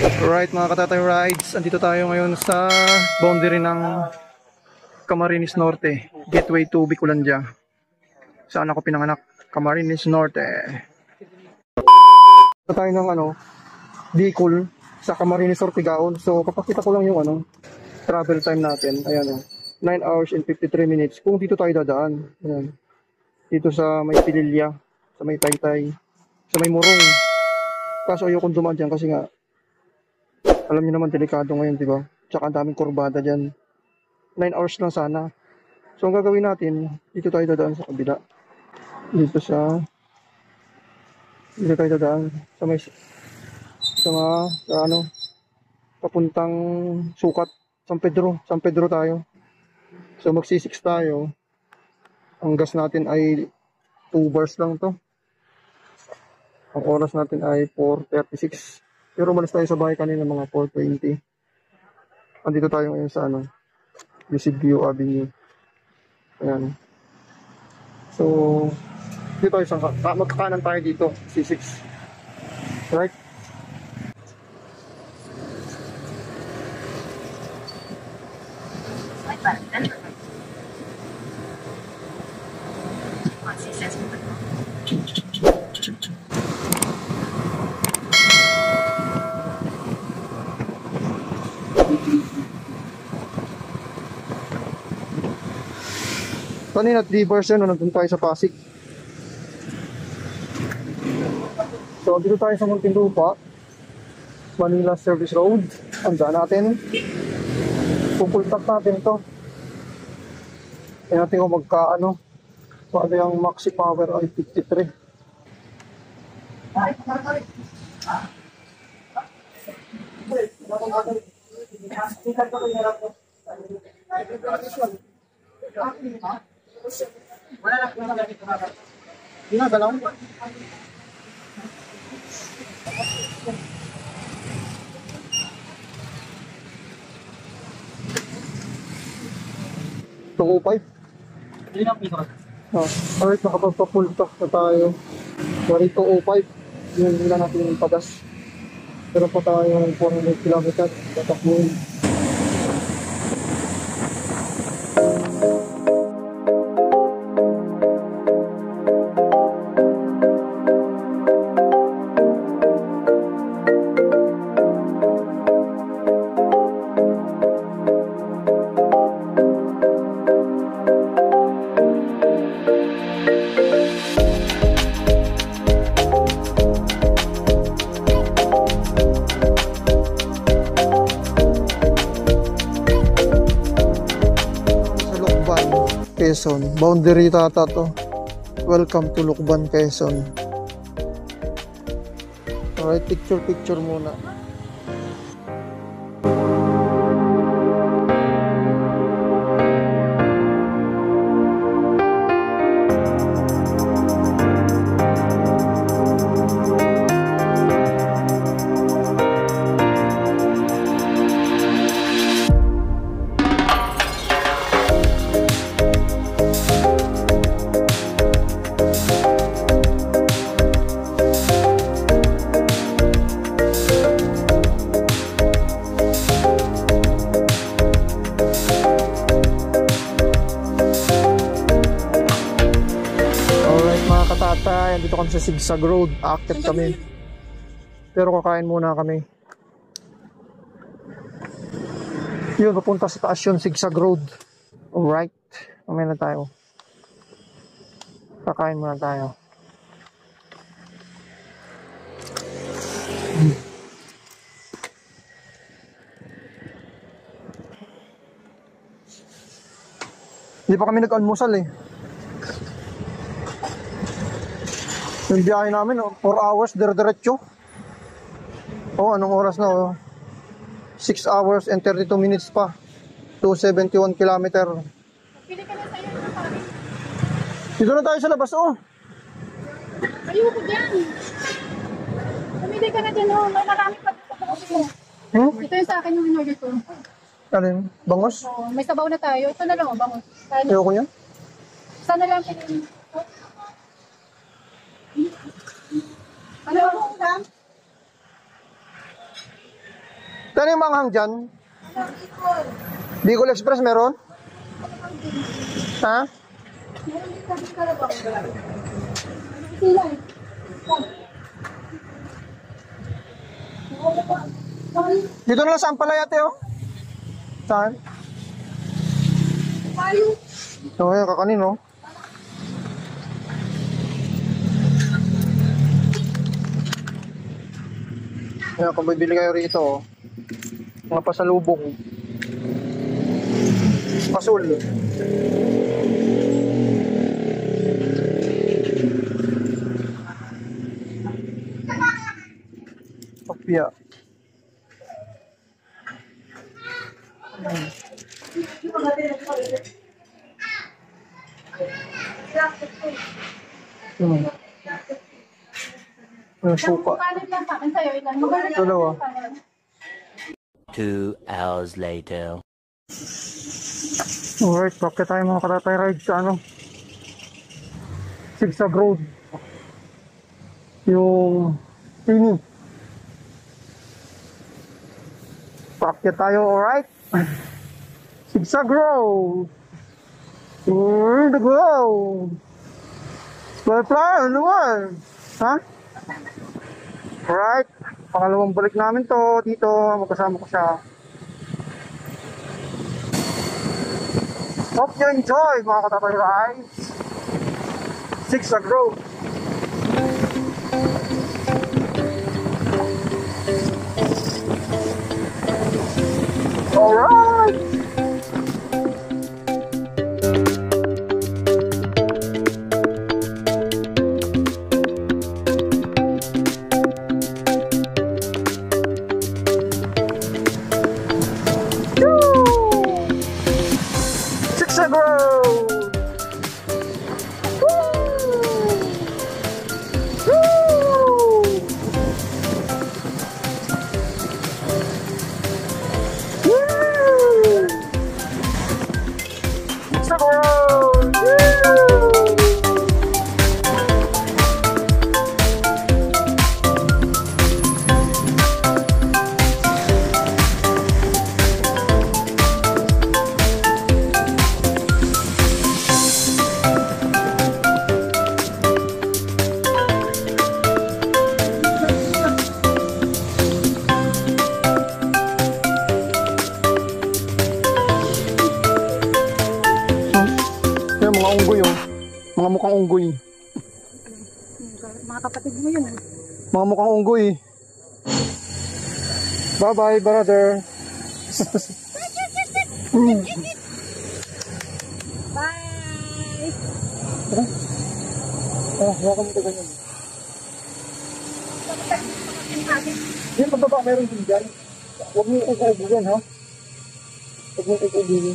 Alright mga katatay rides, andito tayo ngayon sa boundary ng Camarines Norte, gateway to Bicolandia. Saan ako pinanganak? Camarines Norte. Ito tayo ng Bicol sa Camarines Ortigaon. So kapakita ko lang yung travel time natin. Ayan 9 hours and 53 minutes. Kung dito tayo dadaan. Ayan. Dito sa may Pililya, sa may Taytay, sa may Morong. Kaso ayokong dumaan dyan kasi nga alam niyo naman, delikado ngayon, di ba? Tsaka ang daming kurbada dyan. 9 hours lang sana. So, ang gagawin natin, dito tayo dadaan sa kabila. Dito tayo dadaan. Papuntang Sukat. San Pedro tayo. So, magsi-6 tayo. Ang gas natin ay 2 bars lang to. Ang oras natin ay 4:36. Pero umalis tayo sa bahay kanina mga 4:20. Andito tayo ngayon sa Eusebio Avenue. Ayan. So, dito tayo magkakanan tayo dito, C6. Right? Kanina 3 bars yan, nandun tayo sa Pasig. So, dito tayo sa Muntinlupa, Manila Service Road. Andaan natin. Pupultak natin to. Kaya natin kung paano yung maxi power ay 53. Wala lang kung ginagalaw. Alright, nakapagpapultak na tayo. 205. Yun lang natin yung padas. Pero pa tayo yung 400 km. Tatakbuhin. Quezon. Boundary tata to. Welcome to Lucban, Quezon. Alright, picture muna. Dito kami sa Sigsag Road, active kami. Pero kakain muna kami. Yun, papunta sa taas yun, Sigsag Road. Alright, mamaya na tayo. Kakain muna tayo. Hindi pa kami nag-almusal eh. Yung biyahe namin, 4 hours, dire-diretso. Anong oras na? 6 hours and 32 minutes pa. 271 kilometer. Pili ka na sa'yo ng pari. Dito na tayo sa labas, Ayoko dyan. Pumili ka na dyan, may marami pa dito sa kasi mo. Ito yung sa akin yung in-order ko. Alin? Bangos? May sabaw na tayo. Ito na lang, bangos. Ayoko yan. Sana lang pili. Ano ba? Ano yung manghang dyan? Bicol Express meron? Ha? Dito na lang sa Ampalaya, ate, oh. Saan? So, ayan, kakanin, oh. Ayan, kung bibili kayo rito, oh. Mga pasalubong. Pasul. Papya. Suka. Dalawa. 2 hours later. Alright, bakit tayo mga katatay ride sa ano? Sigsag Road. Yung Pini. Bakit tayo, alright? Sigsag Road. Where to go? Fly, ano ba? Ha? Alright, pangalawang balik namin to dito, magkasama ko siya. Hope you enjoy mga katatay rides. Sigsag Road. Alright. Sigsag Road. Mga unggoy, oh. Mga mukhang unggoy. Mga kapatid mo yun. Mga mukhang unggoy. Bye-bye, brother. Bye! Welcome to ganyan. Yung pababa, meron din dyan. Huwag mo uubo yan, ha? Huwag mo uubo.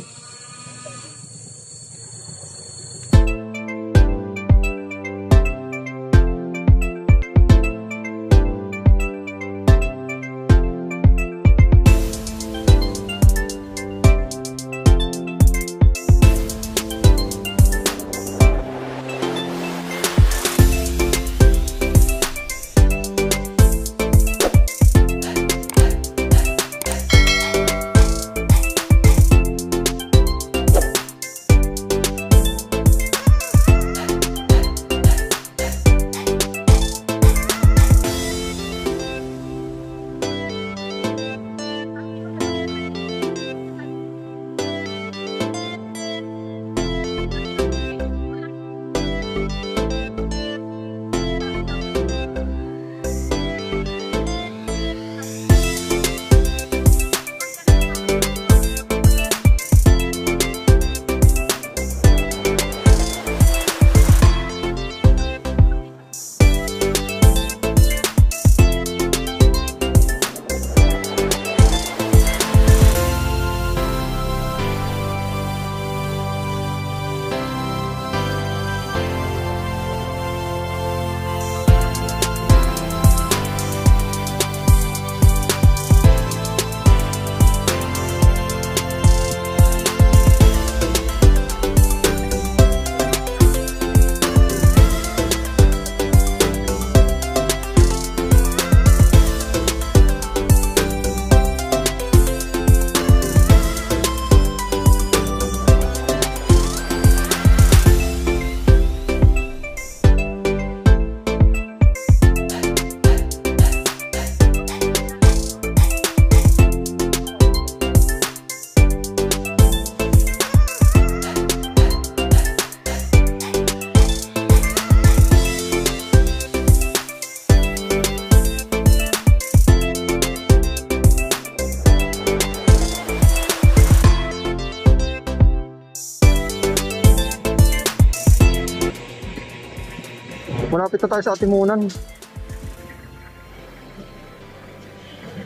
Malapit na tayo sa Atimunan.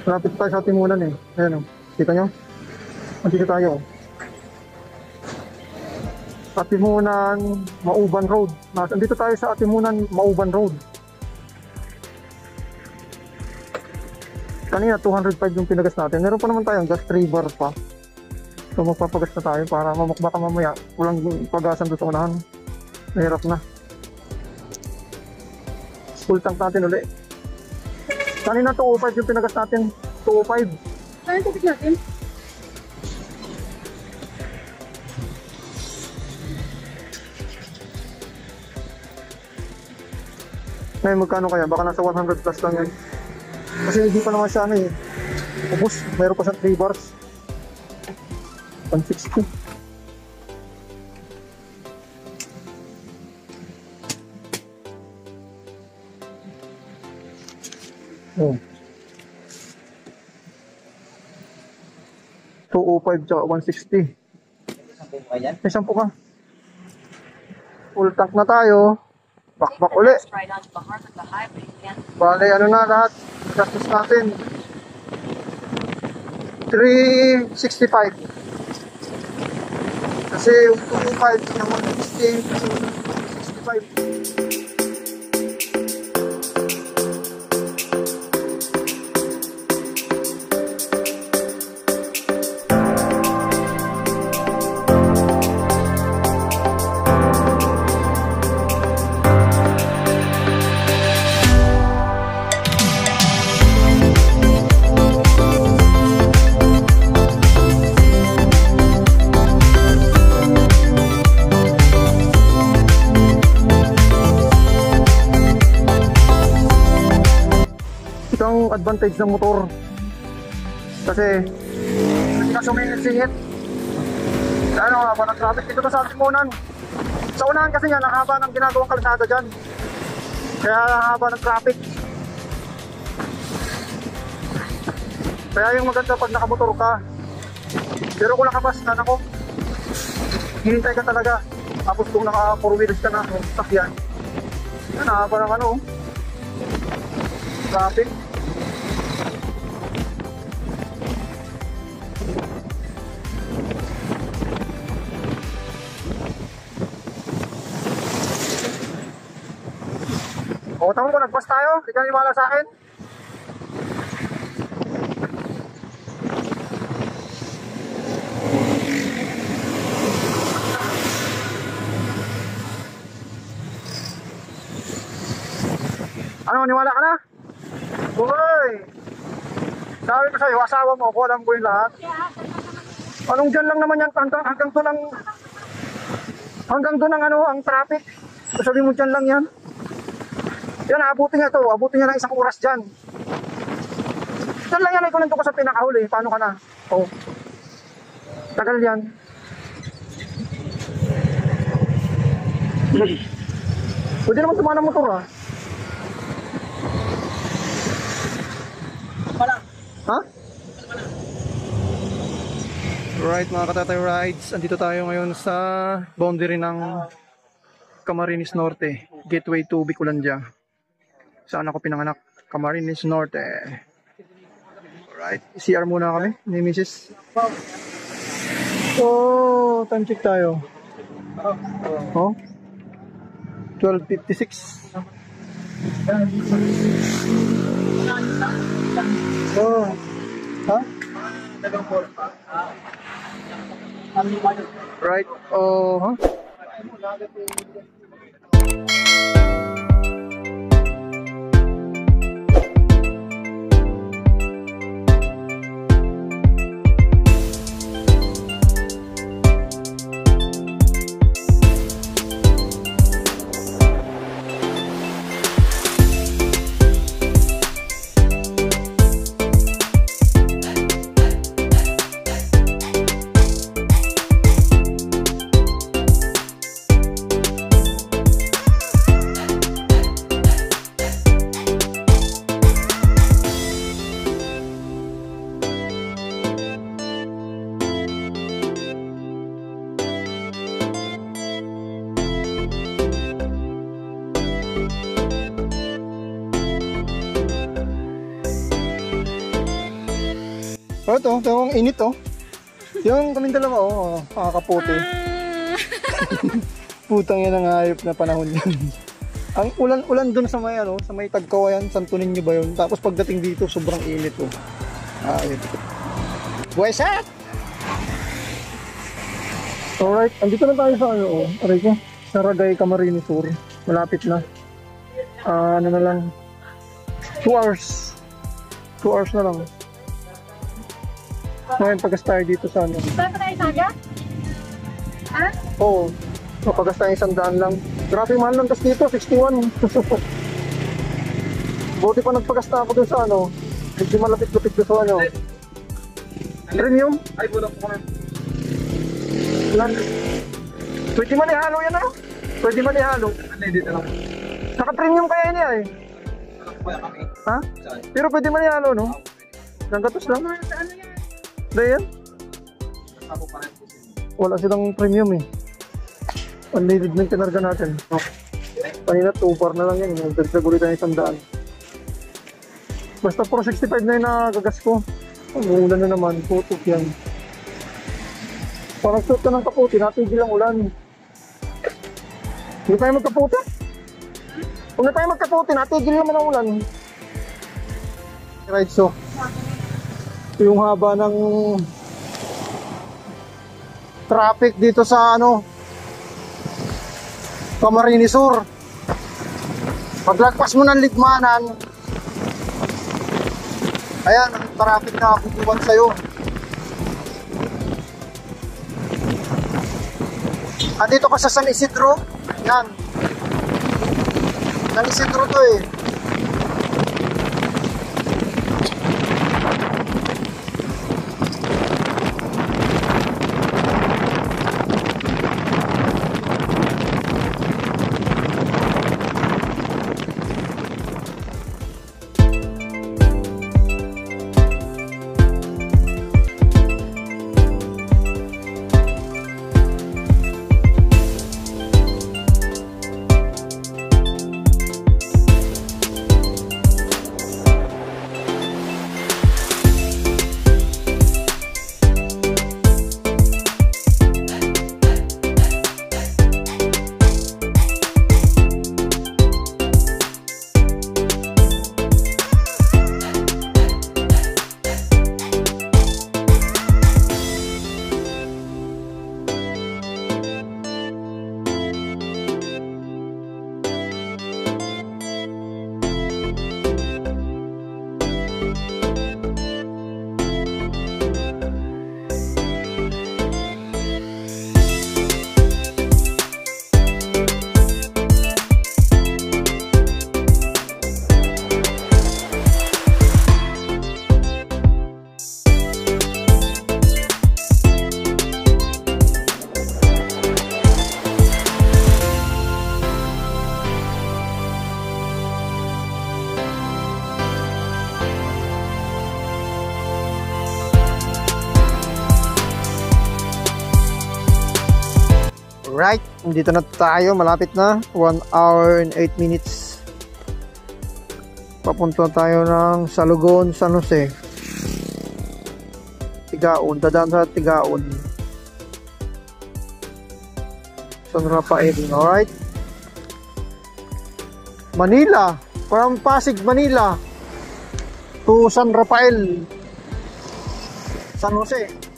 Malapit na tayo sa Atimunan eh. Ayan o. Kita nyo? Andito tayo. Atimunan, Mauban Road. Andito tayo sa Atimunan, Mauban Road. Kanina 205 yung pinagas natin. Meron pa naman tayong gas 3 bar pa. So magpapagas na tayo para baka mamaya walang pagasan doon sa unahan. Mahirap na. Full tank natin uli. Kanina 205 yung pinagas natin. 205. Saan yung tubig natin? Ngayon magkano kaya? Baka nasa 100 plus lang yan. Kasi hindi pa naman siya ano eh. Ubus, mayroon pa siyang 3 bars. 160. Oh. 205 tsaka 160. May 10 ka. Full tank na tayo. Bakbak uli. Bale, ano na lahat? Gastos natin. 365. Kasi yung 205 yung 160, 65. Ang advantage ng motor kasi hindi ka sumingit-singit. Ano nga ba ng traffic dito sa Atimunan? Sa unahan kasi yan, ang haba ng ginagawang kalsada dyan, kaya ang haba ng traffic. Kaya yung maganda pag nakamotor ka, pero kung nakabas ka, nako, hinintay ka talaga. Tapos kung naka 4 wheels ka na, sakyan, yan, haba ng ano, traffic. O, tama ko, nagpas tayo. Hindi ka niwala sa akin. Ano, niwala ka na? Uy! Sabi ko sa'yo, asawa mo ako, alam ko yung lahat. Anong dyan lang naman yan, hanggang doon ang ano, ang traffic. Sabi mo dyan lang yan. Yan, abutin niya to. Abutin niya ng 1 oras dyan. Diyan lang yan, kung nandun ka sa pinakahuli. Paano ka na? Oh. Tagal yan. Pwede naman tumana motor ha. Ha? Right mga katatay rides. Andito tayo ngayon sa boundary ng Camarines Norte. Gateway to Bicolandia. Saan ako pinanganak? Camarines Norte. Alright, CR muna kami ni Mrs. So, time check tayo. Oh? 12:56. Oh. Ha? Right. Oh, huh? Oh, ito, ang init oh. Yung kaming dalawa oh, nakakaputi. Putang yan ang hayop na panahon yan. Ang ulan dun sa may ano, sa may Tagkawayan, Santo Niño ba yun? Tapos pagdating dito, sobrang init oh. Ayun. Buweset! Alright, andito na tayo sa ano oh. Aray ko, Saragay, Camarines Sur. Malapit na. Ano na lang. 2 hours. 2 hours na lang. Ngayon, pagas tayo dito sa ano. Saan pa tayo saga? Ha? Oo. Pagas tayo 100 lang. Grabe mahal lang tas dito, 61. Buti pa nagpagas na ako dun sa ano. Medyo malapit-lapit dun sa ano. Premium? Ay, bulang po. Pwede man ihalo yan ah. Pwede man ihalo. Hindi na lang. Naka-premium kaya niya eh. Ha? Pero pwede man ihalo no? Nanggatos lang. Sa ano yan? Dahil yan? Wala silang premium eh. Unleaded na yung kinarga natin. Kanina 2 bar na lang yan. Nagdagdag ulit tayo 100. Basta 465 na yung nagagas ko. Umuulan na naman. Putok yan. Parang suot ka ng kaputi. Natigil ang ulan. Hindi tayo magkaputi. Kung na tayo magkaputi, natigil naman ang ulan. Right, so yung haba ng traffic dito sa ano Camarines Sur. Paglagpas mo ng Ligmanan, ayan ang traffic na kukuwan sa'yo. Andito ka sa San Isidro, yan San Isidro to eh. Right, dito na tayo, malapit na 1 hour and 8 minutes. Papunta tayo ng Salugon, San Jose, Tigaon, dadaan sa Tigaon, San Rafael. Alright, Manila, from Pasig, Manila to San Rafael, San Jose.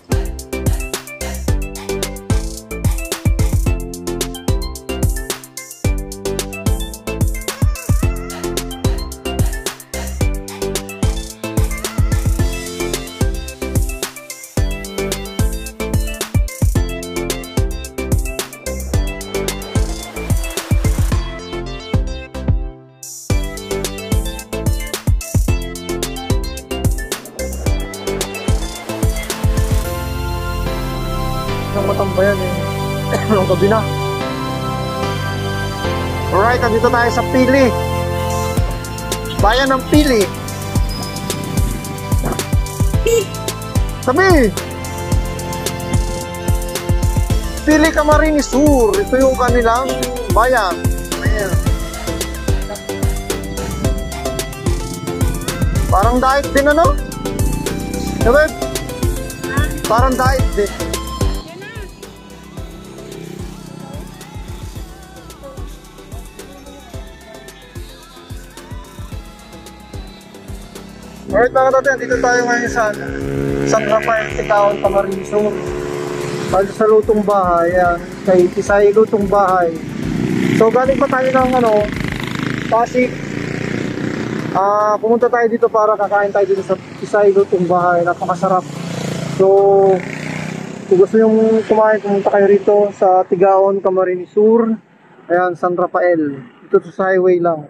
Ng Matambayan eh. Ang gabi na. Alright, nandito tayo sa Pili. Bayan ng Pili. Sabi! Pili, Camarines Sur. Ito yung kanilang bayan. Ayan. Parang diet din ano? Sabi? Parang diet din. Alright mga tatay, dito tayo ngayon sa San Rafael, Sicaon, Camarines Sur. Dito sa lutong bahay, yan, kay Tisay Lutong Bahay. So galing pa tayo ng Pasig. Pumunta tayo dito para kakain tayo dito sa Tisay Lutong Bahay, napakasarap. So kung gusto nyo kumain, pumunta kayo rito sa Tigaon, Camarines Sur. Ayan, San Rafael, dito sa highway lang.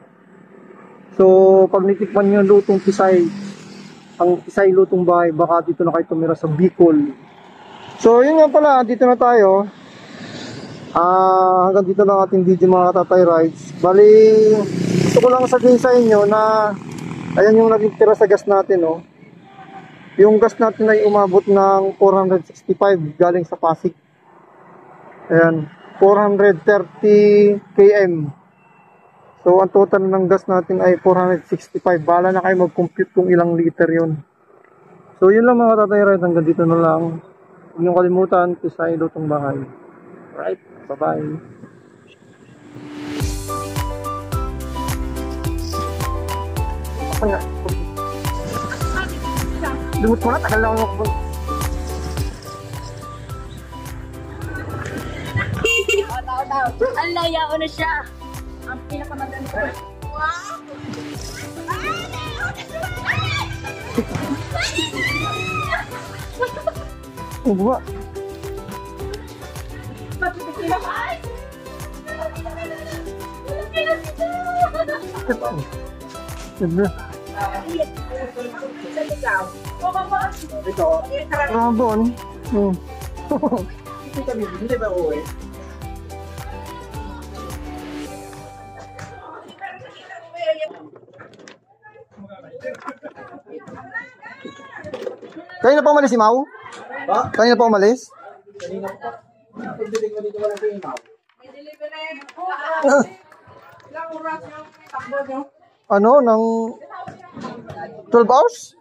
So pag nitikman nyo yung lutong Tisay, ang Tisay Lutong Bahay, baka dito na kayo tumira sa Bicol. So yun nga pala, dito na tayo. Hanggang dito lang ating video mga Tatay Rides. Bali, gusto ko lang sabihin sa inyo na ayan yung naging tira sa gas natin, oh. Yung gas natin ay umabot ng 465 galing sa Pasig. Ayan, 430 km. So ang total ng gas natin ay 465. Bahala na kayo mag-compute kung ilang liter yun. So yun lang mga Tatay Rides, hanggang dito na lang. Huwag niyong kalimutan, Tisay Lutong Bahay. Alright, bye-bye. Ako nga. Lumot mo na, tagal lang ako. Ang layaw na siya. Ang pinakamaganda. Wow! Oh, buwa. Ganda. Rabon. Hindi ba uwi? Kaya na pa umalis si Mau? Ha? Kaya na pa umalis? Kanina pa. Ano? Ng 12 hours?